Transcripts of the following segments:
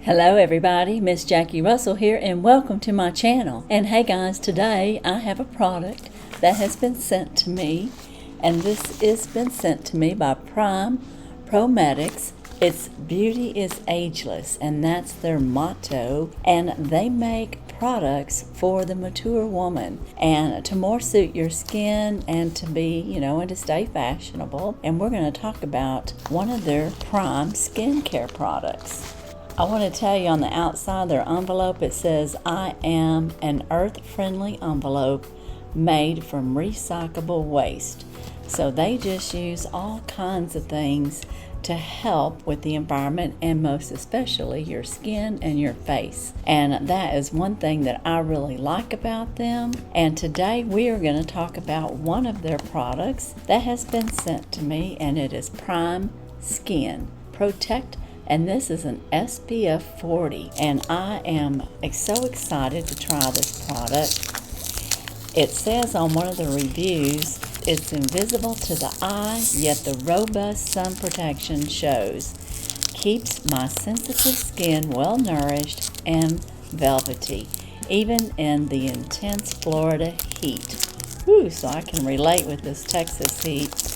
Hello everybody, Miss Jackie Russell here and welcome to my channel. And hey guys, today I have a product that has been sent to me, and this has been sent to me by Primeskin. It's beauty is ageless, and that's their motto, and they make products for the mature woman and to more suit your skin and to be, and to stay fashionable. And we're going to talk about one of their prime skincare products. I want to tell you, on the outside of their envelope it says, "I am an earth-friendly envelope made from recyclable waste." So they just use all kinds of things to help with the environment, and most especially your skin and your face. And that is one thing that I really like about them. And today we are going to talk about one of their products that has been sent to me, and it is Primeskin Protect. And this is an SPF 40, and I am so excited to try this product. It says on one of the reviews, it's invisible to the eye, yet the robust sun protection shows. Keeps my sensitive skin well nourished and velvety, even in the intense Florida heat. Woo, so I can relate with this Texas heat.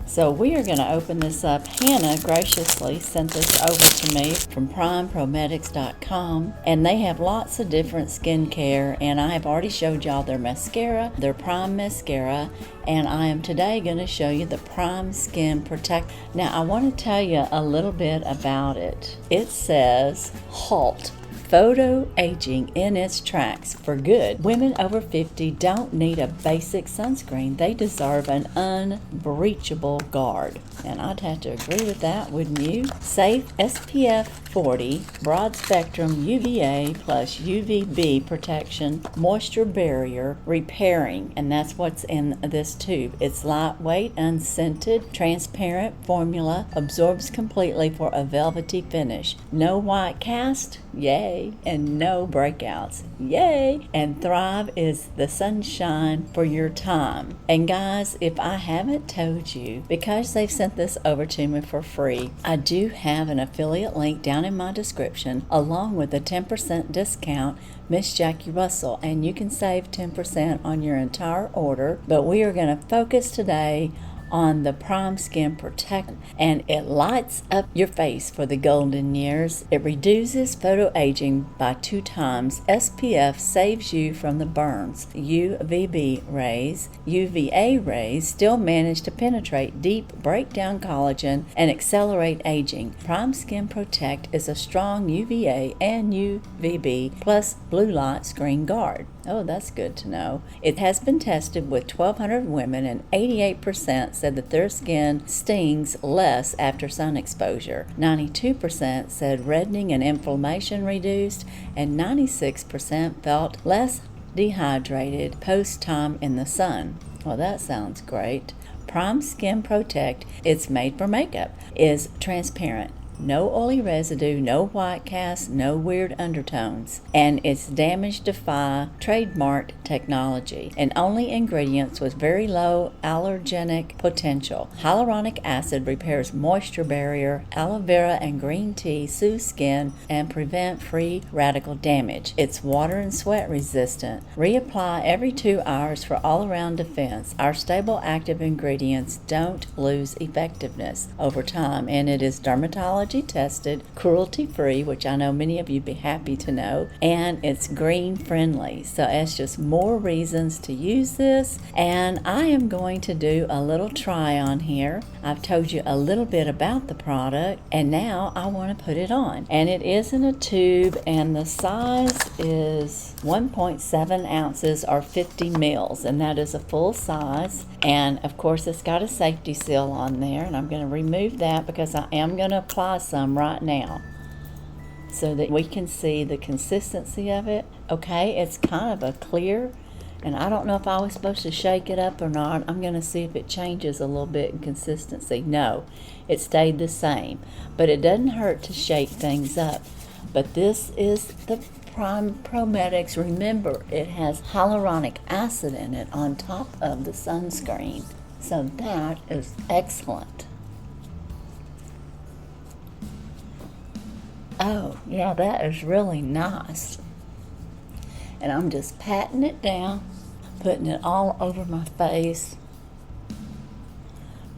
So we are going to open this up. Hannah graciously sent this over to me from Primeskin.com, and they have lots of different skincare, and I have already showed y'all their mascara, their Prime Mascara, and I am today going to show you the Primeskin Protect. Now I want to tell you a little bit about it. It says, "Halt photo aging in its tracks for good. Women over 50 don't need a basic sunscreen. They deserve an unbreachable guard." And I'd have to agree with that, wouldn't you? Safe SPF 40, broad spectrum UVA plus UVB protection, moisture barrier, repairing, and that's what's in this tube. It's lightweight, unscented, transparent formula, absorbs completely for a velvety finish. No white cast, yay, and no breakouts, yay. And Thrive is the sunshine for your time. And guys, if I haven't told you, because they've sent this over to me for free, I do have an affiliate link down in my description, along with a 10% discount, Miss Jackie Russell, and you can save 10% on your entire order. But we are going to focus today on the Primeskin Protect, and it lights up your face for the golden years. It reduces photo aging by 2 times. SPF saves you from the burns. UVB rays, UVA rays still manage to penetrate deep, break down collagen, and accelerate aging. Primeskin Protect is a strong UVA and UVB plus blue light screen guard. Oh, that's good to know. It has been tested with 1,200 women, and 88% said that their skin stings less after sun exposure. 92% said reddening and inflammation reduced, and 96% felt less dehydrated post-time in the sun. Well, that sounds great. Primeskin Protect, it's made for makeup, is transparent. No oily residue, no white cast, no weird undertones. And it's damage-defy trademarked technology, and only ingredients with very low allergenic potential. Hyaluronic acid repairs moisture barrier. Aloe vera and green tea soothe skin and prevent free radical damage. It's water and sweat resistant. Reapply every 2 hours for all-around defense. Our stable active ingredients don't lose effectiveness over time, and it is dermatologist tested, cruelty-free, which I know many of you be happy to know, and it's green friendly. So it's just more reasons to use this, and I am going to do a little try on here. I've told you a little bit about the product, and now I want to put it on. And it is in a tube, and the size is 1.7 ounces or 50 mils, and that is a full size. And of course it's got a safety seal on there, and I'm going to remove that because I am going to apply some right now so that we can see the consistency of it. Okay, it's kind of a clear, and I don't know if I was supposed to shake it up or not. I'm going to see if it changes a little bit in consistency. No, it stayed the same, but it doesn't hurt to shake things up. But this is the Primeskin. Remember, it has hyaluronic acid in it on top of the sunscreen, so that is excellent. Oh, yeah, that is really nice. And I'm just patting it down, putting it all over my face,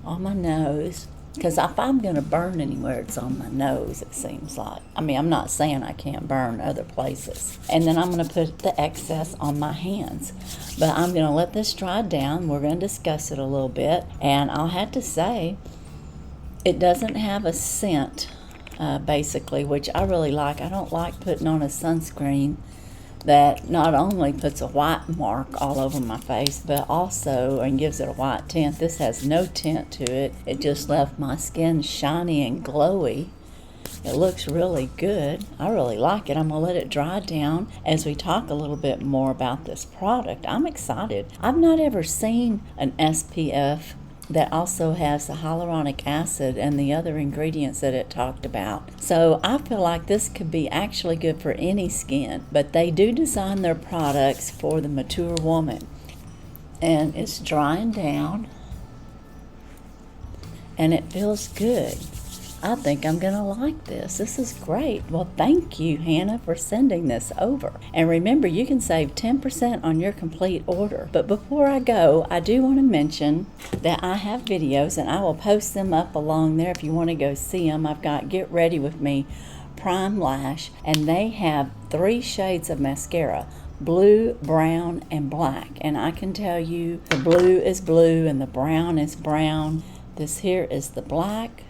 on my nose. Because if I'm going to burn anywhere, it's on my nose, it seems like. I mean, I'm not saying I can't burn other places. And then I'm going to put the excess on my hands. But I'm going to let this dry down. We're going to discuss it a little bit. And I'll have to say, it doesn't have a scent, basically, which I really like. I don't like putting on a sunscreen that not only puts a white mark all over my face, but also and gives it a white tint. This has no tint to it. It just left my skin shiny and glowy. It looks really good. I really like it. I'm going to let it dry down as we talk a little bit more about this product. I'm excited. I've not ever seen an SPF that also has the hyaluronic acid and the other ingredients that it talked about. So I feel like this could be actually good for any skin, but they do design their products for the mature woman. And it's drying down, and it feels good. I think I'm going to like this. This is great. Well, thank you, Hannah, for sending this over. And remember, you can save 10% on your complete order. But before I go, I do want to mention that I have videos, and I will post them up along there if you want to go see them. I've got Get Ready With Me Prime Lash, and they have 3 shades of mascara: blue, brown, and black. And I can tell you the blue is blue and the brown is brown. This here is the black,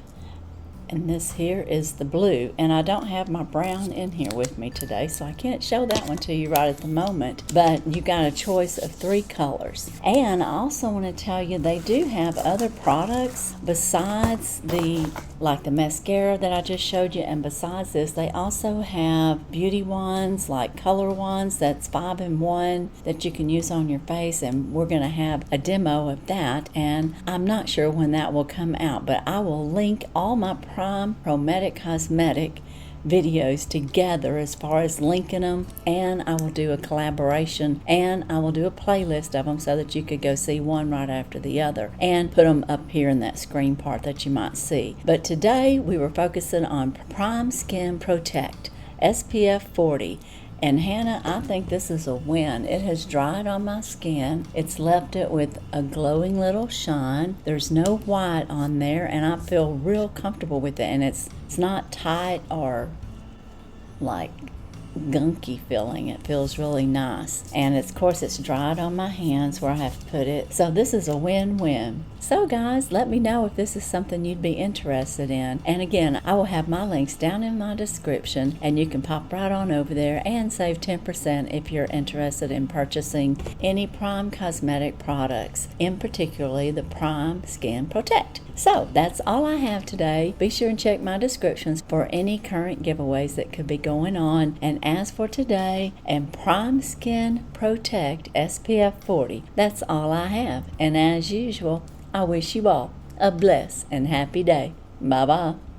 and this here is the blue. And I don't have my brown in here with me today, so I can't show that one to you right at the moment. But you got a choice of 3 colors. And I also want to tell you they do have other products besides the mascara that I just showed you. And besides this, they also have beauty ones, like color ones, that's 5-in-1 that you can use on your face. And we're going to have a demo of that. And I'm not sure when that will come out, but I will link all my Prime Chromatic Cosmetic videos together as far as linking them, and I will do a collaboration, and I will do a playlist of them so that you could go see one right after the other and put them up here in that screen part that you might see. But today we were focusing on Primeskin Protect SPF 40. And Hannah, I think this is a win. It has dried on my skin. It's left it with a glowing little shine. There's no white on there, and I feel real comfortable with it. And it's not tight or like gunky feeling. It feels really nice. And of course it's dried on my hands where I have to put it. So this is a win-win. So guys, let me know if this is something you'd be interested in. And again, I will have my links down in my description, and you can pop right on over there and save 10% if you're interested in purchasing any Prime Cosmetic products, in particularly the Primeskin Protect. So that's all I have today. Be sure and check my descriptions for any current giveaways that could be going on. And as for today and Primeskin Protect SPF 40, that's all I have. And as usual, I wish you all a blessed and happy day. Bye-bye.